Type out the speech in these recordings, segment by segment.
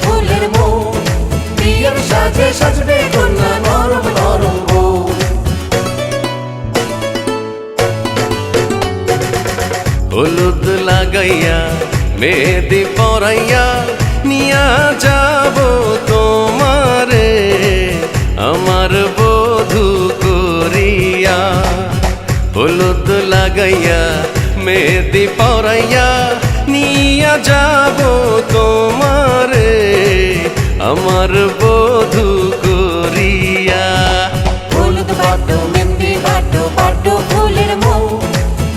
ফুলের মন বিয়ের সাজে সাজবে কন্যা নরম নরম বউ। হলুদ লাগাইয়া মেহেদি পরাইয়া নিয়া যাব তোমারে আমার বধূ করিয়া। হলুদ লাগাইয়া মেহেদি পরাইয়া নিয়া যাব তোমারে আমার বধূ করিয়া। হলুদ বাটো মেহেদি বাটো বাটো ফুলের মন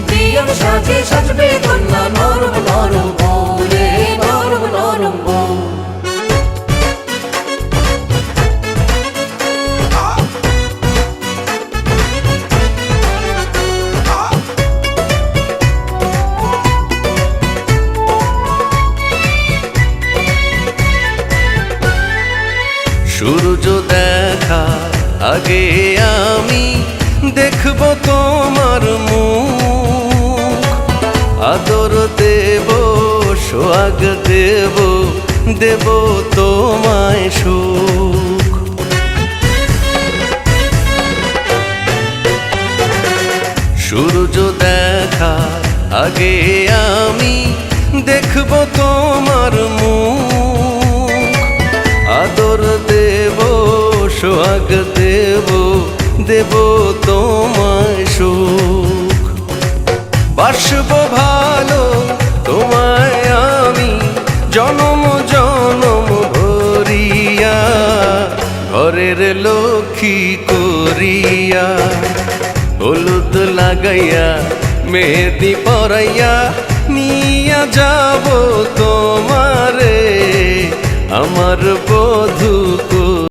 বিয়ের সাজে সাজবে কন্যা নরম নরম বউ রে নরম নরম বউ। সূর্য দেখা আগে আমি দেখব তোমার মুখ, আদর দেব সোহাগ দেব দেব তোমায় সুখ। সূর্য দেখা আগে আমি দেখব তোমার মুখ, আদর দেব সোহাগ দেব দেব তোমায় সুখ। বাসব ভালো তোমায় আমি জনম জনম ভরিয়া ঘরের লক্ষ্মী করিয়া। হলুদ লাগাইয়া মেহেদি পরাইয়া নিয়া যাব তোমারে আমার বধূ